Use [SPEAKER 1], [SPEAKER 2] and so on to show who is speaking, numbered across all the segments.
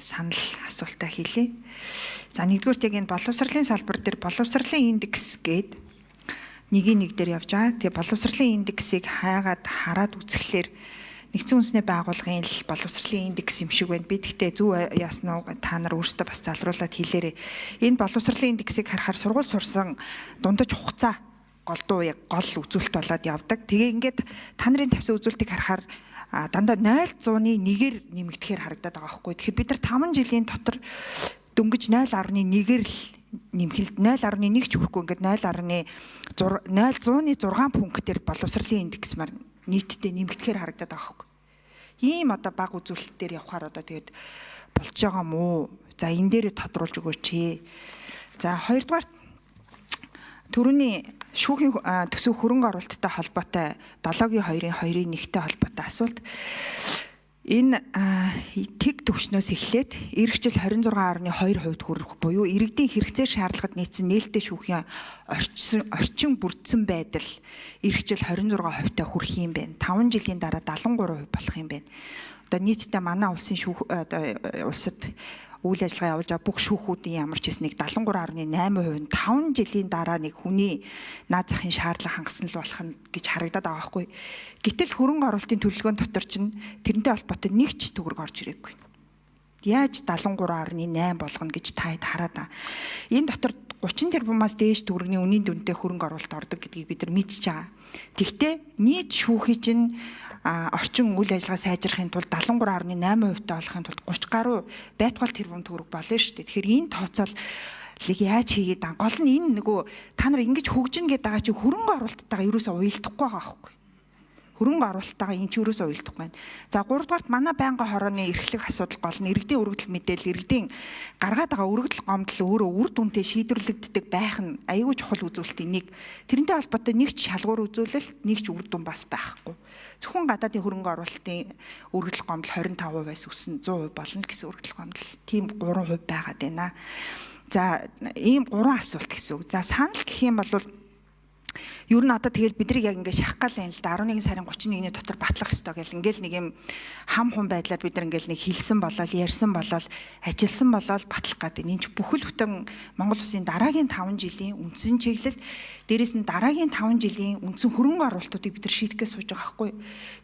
[SPEAKER 1] санал асуултаа хэлье. За нэгдүгürt яг энэ боловсролын салбар дээр боловсролын индекс гээд нэг дээр явж байгаа. Тэгээ боловсролын индексийг хайгаад хараад үзэхлээр нэгдсэн үндэсний байгууллагын л боловсролын индекс юм шиг байна. Би тэгтээ зөв яасан уу та нар өөрсдөө бас залруулад хэлээрэй. Энэ боловсролын индексийг харахаар сургууль сурсан дундаж хугацаа гол үзүүлэлт болоод явдаг. Тэгээ ингээд та нарын тавьсан үзүүлэлтийг харахаар дандаа 0.1-ээр нэмэгдэхээр харагдаад байгаа байхгүй. Тэгэхээр бид нар 5 жилийн дотор дөнгөж 0.1-ээр л нэмэхэд 0.1 ч хүрэхгүй ингээд 0.6 пунктээр боловсролын индекс маань нийтдээ нэмэгдэхээр харагдаад байгаа байхгүй. Ийм одоо баг үзүүлэлтээр явхаар одоо тэгээд болж байгаа мó. За энэ дээрээ тодруулж өгөөч. За хоёрдугаар түрүүний шүүхийн төсөв хөрөнгө оруулалттай холбоотой 7-2-2-1-тэй холбоотой асуулт. Энэ тэг төвчнөөс эхлээд эх жил 26.2% хүрэх буюу иргэдийн хэрэгцээ шаардлагад нийцсэн нээлттэй шүүхийн орчин бүрдсэн байдал эх жил 26% та хүрэх юм байна. 5 жилийн дараа 73% болох юм байна. Одоо нийтдээ манай улсын улсад үйл ажиллагаа явуулж байгаа бүх шүүхүүдийн ямар ч хэснийг 73.8% нь 5 жилийн дараа нэг хүний наад захын шаардлага хангасан л болох нь гэж харагдаад байгаа байхгүй. Гэтэл хөрөнгө оруулалтын төлөвлөгөөний дотор чинь тэрнтэй холбоотой нэг ч төгрөг орж ирээгүй. Яаж 73.8 болгоно гэж та хараад байгаа. Энэ дотор 30 тэрбумаас дээш төгрөгийн үнийн дүнтэй хөрөнгө оруулалт ордог гэдгийг бид нар мэдчихэж байгаа. Тэгвэл нийт шүүхийн чинь орчин үйл ажиллагаа сайжрахын тулд 73.8% та болохын тулд 30 гаруй байтугал тэрбум төгрөг болно шүү дээ. Тэгэхээр энэ тооцоолыг яаж хийгээд байгаа? Гол нь энэ нөгөө та нар ингэж хөгжин гэдэг байгаа чинь хөрөнгө оруулалттайгаа ерөөсөө уялдахгүй байгаа байхгүй. Хөрөнгө оруулалттайгаа энэ ч ерөөсөө уялдахгүй байна. За 3 дугаарт манай байнгын хорооны эрхлэх асуудал гол нь иргэдийн өргөдөл мэдээлэл иргэдийн гаргаад байгаа өргөдөл гомдол өөрөө үр дүнтэй шийдвэрлэгддэг байх нь аюул чухал үзүүлэлтийн нэг. Тэрнтэй холбоотой нэг ч шалгуур үзүүлэлт, нэг ч үр дүн бас байхгүй. Зөвхөн гадаадын хөрөнгө оруулалтын өргөдөл гомдол 25%-аас өссөн 100% болно гэсэн өргөдөл гомдол. Тийм 3% байгаад байна. За ийм 3 асуулт гэсэн үг. За санал гэх юм бол ер нь одоо тэгэл бидрийг яг ингээд шахах гал юм л да 11 сарын 31-ний дотор батлах ёстой гэл ингээл нэг юм хам хум байдлаар бид нар ингээл нэг хэлсэн болол ярьсан болол ажилласан болол батлах гэдэг. Энэ ч бүхэл бүтэн Монгол Улсын дараагийн 5 жилийн үндсэн чиглэл дээрээс нь дараагийн 5 жилийн үндсэн хөрөнгө оруулалтуудыг бид нар шийдэхээс сууж байгаа байхгүй.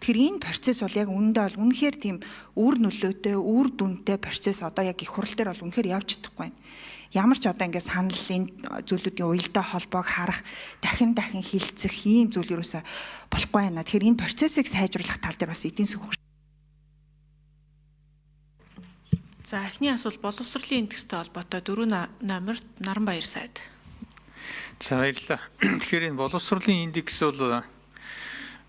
[SPEAKER 1] Тэгэхээр энэ процесс бол яг үүндээ бол үнэхээр тийм үр нөлөөтэй, үр дүнтэй процесс одоо яг их хурал дээр бол үнэхээр явж чадахгүй байна. Ямар ч одоо ингээд санал энэ зүйлүүдийн уялдаа холбоог харах, дахин хилцэх ийм зүйл юусаа болохгүй байна. Тэгэхээр энэ процессыг сайжруулах тал дээр бас эдийн засгийн
[SPEAKER 2] За эхний асуулт боловсролын индекстэй холбоотой 4 номер Наранбаяр сайд.
[SPEAKER 3] За баярлалаа. Тэгэхээр энэ боловсролын индекс бол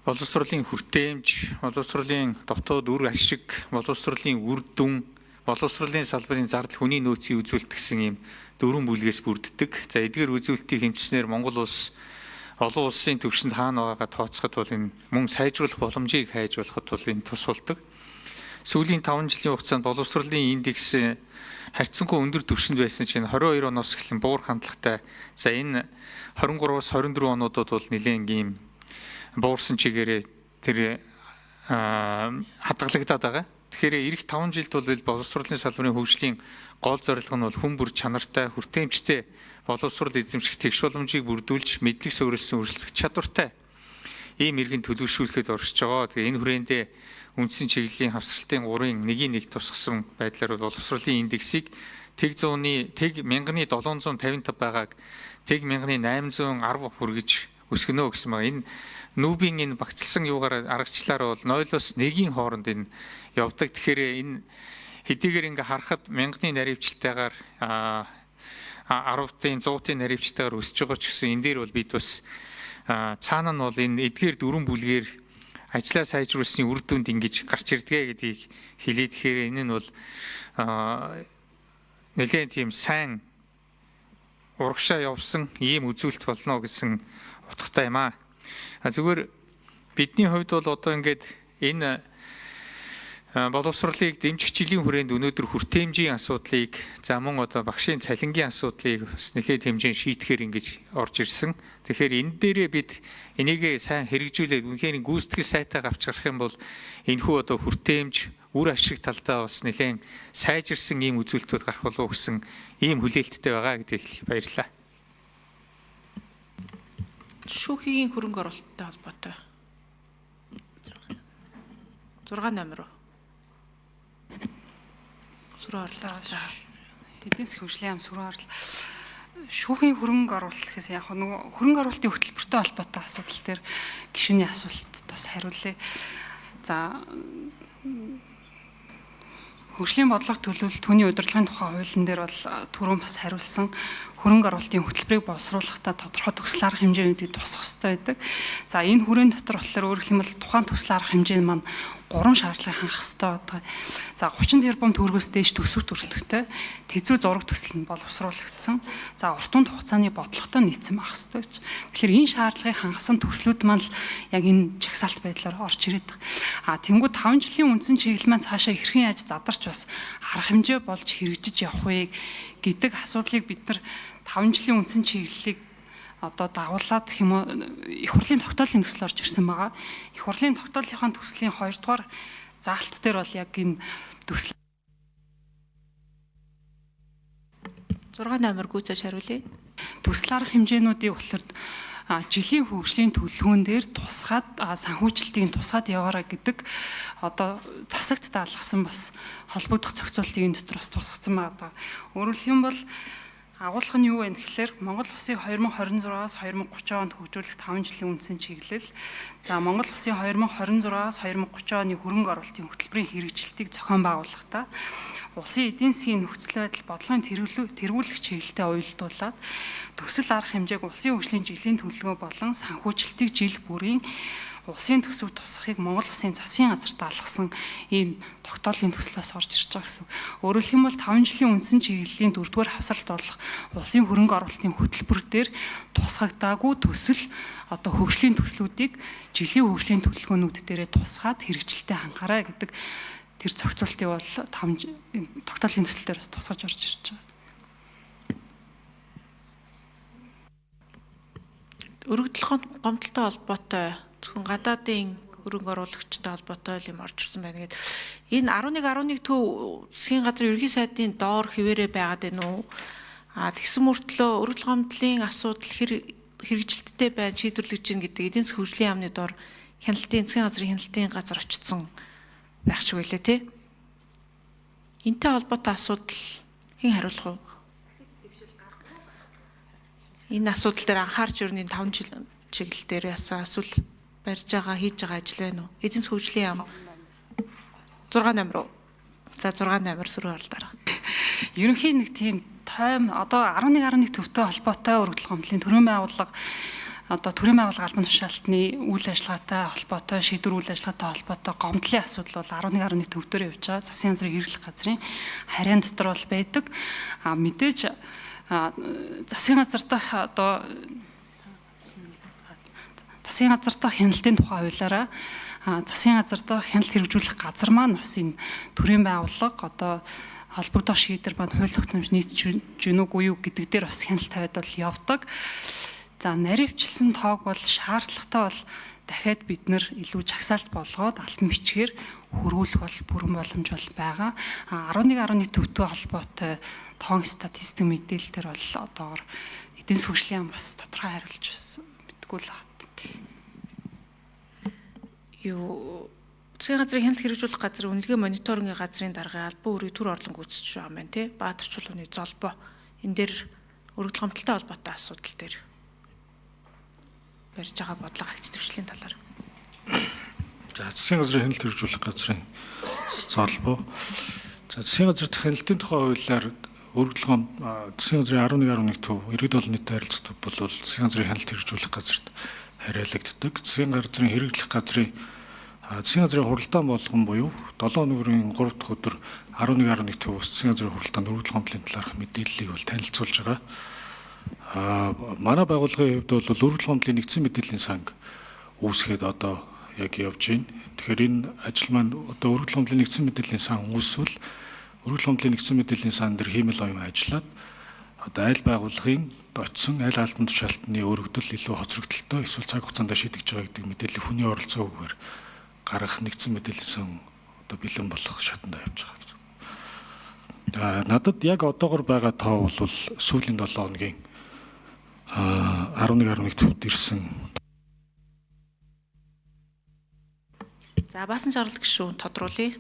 [SPEAKER 3] боловсролын хүртээмж, боловсролын дотоод үр ашиг, боловсролын үр дүн, боловсролын салбарын зардал хүний нөөцийн үзүүлэлт гэсэн ийм 4 бүлгээс бүрддэг. За эдгээр үзүүлэлтийг хэмжснээр Монгол улс олон улсын түвшинд хаана байгаагаа тооцоход бол энэ мөн сайжруулах боломжийг хайж болоход бол энэ тусалдаг. Сүүлийн 5 жилийн хугацаанд боловсролын индекс харьцангуй өндөр түвшинд байсан чинь 22 оноос эхлэн буур хандлагатай. За энэ 23-аас 24 онуудад бол нэлээд ийм буурсан чигээрээ тэр хадгалагдаад байгаа. Тэгэхээр эх 5 жилд бол боловсролын салбарын хөгжлийн гол зорилго нь бол хүн бүр чанартай, хүртээмжтэй боловсрол эзэмших тэгш боломжийг бүрдүүлж мэдлэг суурилсан өрсөлдөх чадвартай ийм иргэн төлөвшүүлэхэд оршиж байгаа. Тэгээ энэ хүрээндээ үндсэн чиглэлийн хавсралтын 3-1 тусгасан байдлаар боловсролын индексийг тэг 1755 байгааг тэг 1810 хүргэж өсгөнө гэсэн байна. Энэ нүүбийн энэ багцлсан юугаар аргачлаар бол 0-1 хооронд энэ явдаг. Тэгэхээр энэ хэдийгээр ингээ харахад 1000-ны наривчлалтайгаар 10-ын 100-ын наривчлалтайгаар өсөж байгаа ч гэсэн энэ дээр бол бид бас цаана нь бол энэ эдгээр 4 бүлгээр ажлаа сайжруулсны үр дүнд ингэж гарч ирдгээ гэдгийг хэлээ. Тэгэхээр энэ нь бол нэлээд тийм сайн урагшаа явсан ийм үзүүлэлт болно гэсэн утгатай юм аа. Зүгээр бидний хувьд бол одоо ингээд энэ боловсролыг дэмжих жилийн хүрээнд өнөөдөр хүртээмжийн асуудлыг за мөн одоо багшийн цалингийн асуудлыг бас нэлээд хэмжээнд шийдэхээр ингэж орж ирсэн. Тэгэхээр энэ дээрээ бид энийг сайн хэрэгжүүлээд үнэхээр гүйцэтгэл сайтай авч гарах юм бол энэхүү одоо хүртээмж, үр ашиг талдаа бас нэлээд сайжирсан ийм үзүүлэлтүүд гарах болов уу гэсэн ийм хүлээлттэй байгаа гэдгийг баярлалаа.
[SPEAKER 2] Шүүхийн хөрөнгө оруулалттай холбоотой 6 номер. Сүрэн орлоо. За
[SPEAKER 4] эдийн засгийн хөгжлийн яам сүрэн орлол шүүхийн хөрөнгө оруулалт гэхээс яг нөгөө хөрөнгө оруулалтын хөтөлбөртэй холбоотой асуудал дээр гишүүний асуулт бас хариулъя. За хөгжлийн бодлого төлөвлөлт түүний удирдлагын тухай хуулийн дээр бол түрүүн бас хариулсан хөрөнгө оруулалтын хөтөлбөрийг боловсруулахдаа тодорхой төсөл арга хэмжээнүүдийг тусах хэрэгтэй байдаг. За энэ хүрээнд дотор болохоор өөрөөр хэлбэл тухайн төсөл арга хэмжээ нь маань 3 шаардлагыг хангах хэрэгтэй байдаг. За 30 тэрбум төгрөгөөс дээш төсөв төрөлхтөй тэзүү зураг төсөл нь боловсруулагдсан. За урт тунд хугацааны бодлоготой нийцсэн байх хэрэгтэй гэж. Тэгэхээр энэ шаардлагыг хангасан төслүүд маань л яг энэ чагсаалт байдлаар орж ирээд байгаа. Тэнгүү 5 жилийн үндсэн чиглэл маань цаашаа хэрхэн яаж задарч бас арга хэмжээ болж хэрэгжиж явах вэ гэдэг асуудлыг бид нар 5 жилийн үндсэн чиглэлийг одоо дагуулад гэх юм уу их хурлын тогтоолын төсөл орж ирсэн байгаа. Их хурлын тогтоолынхаа төслийн 2 дугаар заалт дээр бол яг энэ төсөл
[SPEAKER 2] 6 номер гүйцэж хариулъя.
[SPEAKER 4] төсөл арга хэмжээнүүдийг болохоор жилийн хөгжлийн төлөвлөгөөн дээр тусгаад санхүүжилтийг тусгаад яваарай гэдэг одоо засагт даалгасан бас холбогдох зохицуултыг энэ дотроос тусгацсан байгаа. Өөрөөр хэлбэл агуулга нь юу вэ гэхээр Монгол Улсын 2026-аас 2030 онд хөгжүүлэх 5 жилийн үндсэн чиглэл. За Монгол Улсын 2026-аас 2030 оны хөрөнгө оруулалтын хөтөлбөрийн хэрэгжилтийг зохион байгуулахдаа улсын эдийн засгийн нөхцөл байдал бодлогын тэргүүлэх чиглэлтэй уялдуулаад төсөл арга хэмжээг улсын хөгжлийн жилийн төлөвлөгөө болон санхүүжилтийг жил бүрийн улсын төсөв тусахыг Монгол Улсын засгийн газар даалгасан ийм тогтоолын төслөөс орж ирж байгаа гэсэн. Өөрөөр хэлбэл 5 жилийн үндсэн чиглэлийн 4-р хавсарт болох улсын хөрөнгө оруулалтын хөтөлбөр дээр тусгагдаагүй төсөл одоо хөгжлийн төслүүдийг жилийн хөгжлийн төлөвлөгөөнүүд дээрээ тусгаад хэрэгжилтэд хангаарай гэдэг тэр зохицуултыг бол тогтоолын төсөл дээрээс тусгаж орж ирж байгаа.
[SPEAKER 2] Өргөдөл гомдолтой холбоотой зөвхөн гадаадын хөрөнгө оруулагчтай холбоотой юм орж ирсэн байна гэдэг. Энэ 11 төв засгийн газрын ерөнхий сайдын доор хിവэрэ байгаад байна уу? Тэгсэн мөртлөө өргөдөл гомдлын асуудал хэрэгжилттэй байна, шийдвэрлэж гин гэдэг эдийн засгийн хөгжлийн яамны доор засгийн газрын хяналтын газар очсон байх шиг байлээ те. Энтэй холбоотой асуудал хэн хариулах вэ? Энэ асуудал дээр анхаарч өрний 5 жил чиглэл дээр ясаа эсвэл барьж байгаа хийж байгаа ажил байна уу? Эдийн засгийн хөгжлийн яам 6 номер. За 6 номер сүрэн орлоо.
[SPEAKER 4] Ерөнхийн нэг тийм тайм одоо 11 төвтэй холбоотой өргөдөл гомдлын төрийн байгууллага одоо төрийн байгууллага албан тушаалтны үйл ажиллагаатай холбоотой шийдвэр үйл ажиллагаатай холбоотой гомдлын асуудал бол 11 төв дээр явж байгаа. Засгийн газрын хэрэглэх газрын харийн дотор бол байдаг. Мэдээж засгийн газар дахь одоо засгийн газар дахь хяналтын тухай хуулиараа засгийн газар дахь хяналт хэрэгжүүлэх газар маань бас энэ төрийн байгууллага одоо холбогдох шийдвэр маань хууль тогтоомж нийцж гэнэ үгүй юу гэдэг дээр бас хяналт тавиад бол явдаг. За наривчлсан тоог бол шаардлагатай бол дахиад бид нэр илүү чагсаалт болгоод алтан бичгээр хөрвүүлэх бол бүрэн боломж бол байгаа. 11 төвтэй холбоотой тоон статистик мэдээлэлтэр бол одоор эдийн засгийн хөгжлийн яам бас тодорхой хариулж байсан мэдгүй л байна.
[SPEAKER 2] Юу засгийн газрын хяналт хэрэгжүүлэх газрын үнэлгээ мониторингийн газрын даргын албан үүрэг төр орлон гүйцэтгэж байгаа юм байна те. Баатарчуулгын золбоо энэ дээр өргөдөл гомдолтой холбоотой асуудал дээр барьж байгаа бодлого агч төвшлийн талаар.
[SPEAKER 5] За засгийн газрын хяналт хэрэгжүүлэх газрын золбоо. За засгийн газар хяналтын тухай хуулиар өргөдөл засгийн газрын 11 төв иргэд олон нийтэд харилцах төв бол засгийн газрын хяналт хэрэгжүүлэх газарт хариалагддаг. Засгийн газрын хэрэглэх газрын засгийн газрын хуралдаан болгон буюу 7 өнөөдрийн 3 дахь өдөр 11 төв засгийн газрын хуралдаанд өргөдөл гомдлын талаарх мэдээллийг бол танилцуулж байгаа. Манай байгууллагын хувьд бол өргөдөл гомдлын нэгдсэн мэдээллийн санг үүсгээд одоо яг явж байна. Тэгэхээр энэ ажил маань одоо өргөдөл гомдлын нэгдсэн мэдээллийн сан үүсвэл өргөдөл гомдлын нэгдсэн мэдээллийн сан дээр хиймэл оюун ажиллаад одоо аль байгууллагын очсон аль албан тушаалтны өргөдөл илүү хоцрогдолтой эсвэл цаг хугацаанд шийдэж байгаа гэдэг мэдээлэл хүний оролцоогүйгээр гаргах нэгдсэн мэдээллийн сан одоо бэлэн болох шатанд явж байгаа гэсэн. Надад яг одоогор байгаа тоо бол сүүлийн 7 хоногийн 11.1 төвд ирсэн.
[SPEAKER 2] За баасан жаргал гişүүн тодруулъя.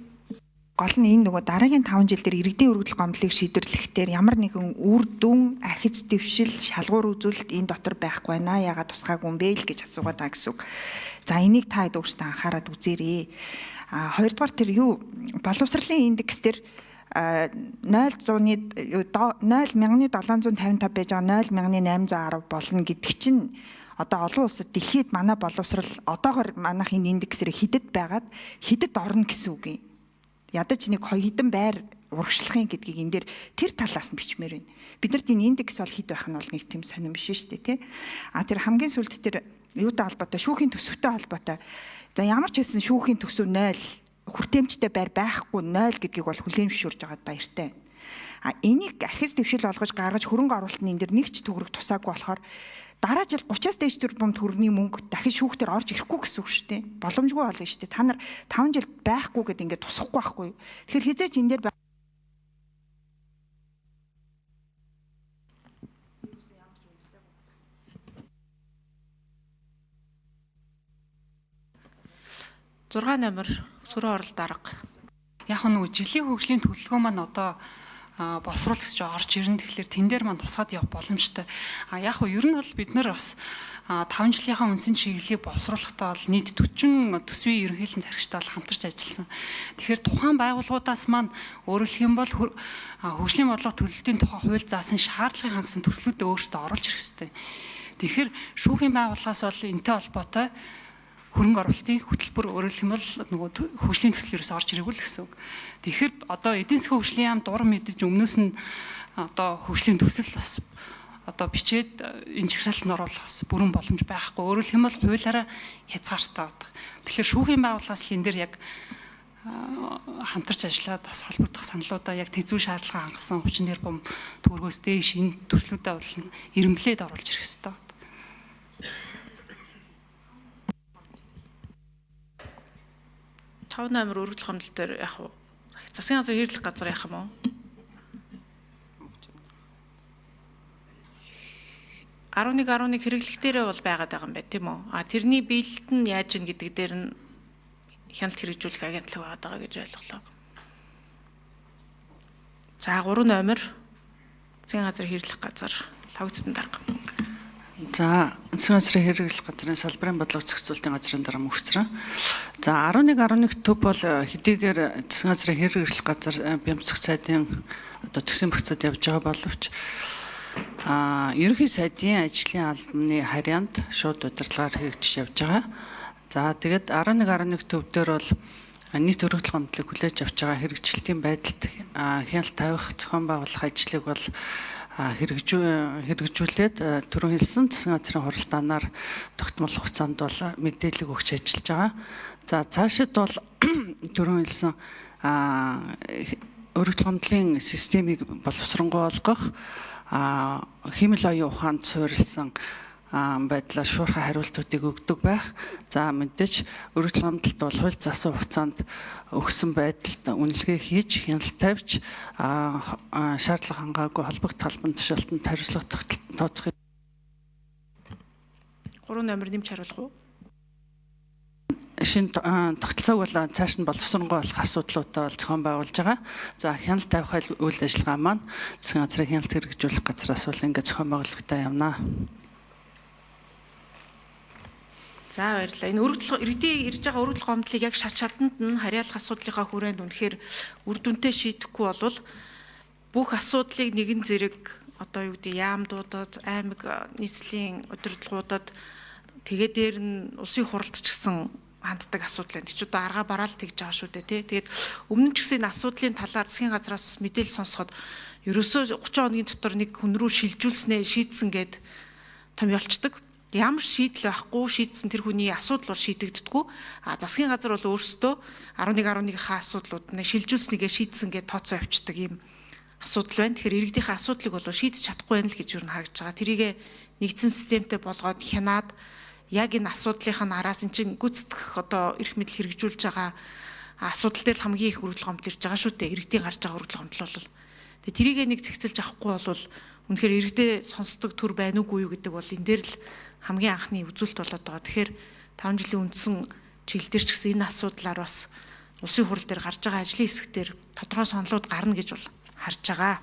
[SPEAKER 1] Гол нь энэ нөгөө дараагийн 5 жил дээр иргэдийн өргөдөл гомдлыг шийдвэрлэхдээ ямар нэгэн үр дүн, ахиц дэвшил, шалгуур үзүүлэлт энэ дотор байхгүй байна. Ягаад тусгаагүй юм бэ л гэж асуугаад байгаа гэсэн үг. За энийг та хэд өөрсдөө анхаарал үзээрэй. Хоёрдугаар тэр юу боловсролын индекс дээр 0,755 байж байгаа 0,810 болно гэдэг чинь одоо олон улсад дэлхийд манай боловсрол одоогоор манайх энэ индексээр хидэд байгаад хидэд орно гэсэн үг юм. Ядаж нэг 2 хэдэн байр урагшлахын гэдгийг энэ дээр тэр талаас нь бичмээр байна. Биднэрт энэ индекс бол хэд байх нь бол нэг тийм сонирм биш шүү дээ, тий. Тэр хамгийн сүүлд тэр юутай холбоотой, шүүхийн төсөвтэй холбоотой. За ямар ч хэлсэн шүүхийн төсөв 0, хүртээмжтэй байр байхгүй 0 гэдгийг бол хүлээн зөвшөөрж байгаад баяртай. Энийг ахиц дэвшил болгож гаргаж хөрөнгө оруулалт нь энэ дээр нэг ч төгрөг тусаагүй болохоор дараа жил 30-аас дээш тэрбум төгрөгийн мөнгө дахин шүүхтэр орж ирэхгүй гэсэн үг шүү дээ. Боломжгүй болно шүү дээ. Та нар 5 жил байхгүй гэдээ ингээд тусахгүй байхгүй. Тэгэхээр хизээч энэ дээр
[SPEAKER 2] Зургаан номер сүрэн орол дарга.
[SPEAKER 4] Яг нөгөө жилийн хөгжлийн төлөвлөгөө маань одоо боловсруулагч орж ирнэ. Тэгэхээр тэн дээр маань тусгаад явах боломжтой. Яг нь ер нь бол бид нар бас 5 жилийнхаа үндсэн чиглэлийг боловсруулахдаа бол нийт 40 төсвийн ерөнхийлөн зарагчтай бол хамтарч ажилласан. Тэгэхээр тухайн байгууллагуудаас маань өөрөөр хэлэх юм бол хөгжлийн бодлого төлөлтийн тухай хууль заасан шаардлагын хангасан төслүүдэд өөрсдөө оруулж ирэх хэрэгтэй. Тэгэхээр шүүхийн байгууллагаас бол энэтэй холбоотой хөрөнгө оруулалтын хөтөлбөр өөрөөр хэлэх юм бол нөгөө хөгжлийн төслөөс орж ирээгүй л гэсэн үг. Тэгэхээр одоо эдийн засгийн хөгжлийн яам дур мэдэж өмнөөс нь одоо хөгжлийн төсөл бас одоо бичээд энэ жагсаалтанд оруулах бас бүрэн боломж байхгүй. Өөрөөр хэлэх юм бол хуулиараа хязгаартай байдаг. Тэгэхээр шүүхийн байгууллагаас л энэ дээр яг хамтарч ажиллаад бас холбогдох саналуудаа яг тэзүү шаардлага хангасан хүчин дээр бом төгрөгөөс дээш энэ төслүүдэд бол ирэмблээд оруулж ирэх хэрэгтэй.
[SPEAKER 2] 5 номер өргөдөл гомдол дээр яг уу засгийн газар хийрлэх газар яах юм уу? 11 хэрэглэх дээрээ бол байгаад байгаа юм байна тийм үү? Тэрний биелэлт нь яаж ийн гэдэг дээр нь хяналт хэрэгжүүлэх агентлаг байгаад байгаа гэж ойлголоо. За 3 номер засгийн газар хийрлэх газар лавцдан дарга.
[SPEAKER 6] За засгийн газрын хэрэглэх газрын салбарын бодлого зохицуулалтын газрын дараа мөрцрөн. За 11 төв бол хэдийгээр засгийн газрын хэрэглэх газар бямцах сайдын одоо төсвийн процесд явж байгаа боловч ерөнхий сайдын ажлын албаны харьяанд шууд удирдлагаар хэрэгжиж явж байгаа. За тэгээд 11 төв дээр бол нийт өргөдөл гомдлыг хүлээж авч байгаа хэрэгжилтийн байдалд хяналт тавих зохион байгуулах ажлыг бол хэрэгжүүлээд түрүүн хэлсэн засгийн газрын хуралдаанаар тогтмол хугацаанд бол мэдээлэл өгч ажиллаж байгаа. За цаашид бол түрүүн хэлсэн өргөдөл гомдлын системийг боловсронгуй болгох хэмэл оюун ухаанд суурилсан байдлаар шуурхай хариултуудыг өгдөг байх. За мэдээж өргөдөл гомдолд бол хууль заасан хугацаанд өгсөн байдалд үнэлгээ хийж хяналт тавьж шаардлага хангаагүй холбогд талбан тушаалтанд хариуцлага тооцох.
[SPEAKER 2] 3 номер нэмж харуулах уу?
[SPEAKER 6] Шинэ тогтолцоог бол цааш нь боловсронгуй болох асуудлуудаа бол зохион байгуулж байгаа. За хяналт тавих үйл ажиллагаа маань засгийн газрын хяналт хэрэгжүүлэх газраас бол ингээд зохион байгуулалтаа явнаа.
[SPEAKER 2] За баярлалаа. Энэ иргэдийн ирж байгаа өргөдөл гомдлыг яг шат шатанд нь харьяалах асуудлынхаа хүрээнд үнэхээр үр дүнтэй шийдэхгүй болвол бүх асуудлыг нэгэн зэрэг одоо юу гэдэг яамдуудад, аймаг нийслэлийн удирдлагуудад тэгээ дээр нь улсын хуралд ч гэсэн ханддаг асуудал байна. Тэч одоо арга бараал тэгж байгаа шүү дээ тий. Тэгээд өмнө ч гэсэн энэ асуудлын талаар засгийн газраас бас мэдээлэл сонсоход ерөөсөө 30 хоногийн дотор нэг хүн рүү шилжүүлснээ шийдсэн гэд том ялцдаг. Ямар шийдэл байхгүй шийдсэн тэр хүний асуудал бол шийдэгддэггүй. Засгийн газар бол өөрсдөө 11-11-ийнхаа асуудлууд нь шилжүүлснийгээ шийдсэн гэж тооцоо авчдаг юм асуудал байна. Тэгэхээр иргэдийнхээ асуудлыг бол шийдэж чадахгүй байна л гэж юу н харагдаж байгаа. Тэрийг нэгдсэн системтэй болгоод хянаад яг энэ асуудлынхаа араас эн чинь гүйцэтгэх одоо эрх мэдэл хэрэгжүүлж байгаа асуудал дээр л хамгийн их хүргэл гомдол ирж байгаа шүү дээ. Иргэдийн гарч байгаа хүргэл гомдол бол. Тэгээ тэрийг нэг зэгцэлж авахгүй бол үнэхээр иргэдээ сонсдог төр байна уугүй юу гэдэг бол энэ дээр л хамгийн анхны үзүүлэлт болоод байгаа. Тэгэхээр 5 жилийн үндсэн чиглэл дээр ч гэсэн энэ асуудлаар бас улсын хурал дээр гарч байгаа ажлын хэсэг дээр тодорхой сонлууд гарна гэж бол харж байгаа.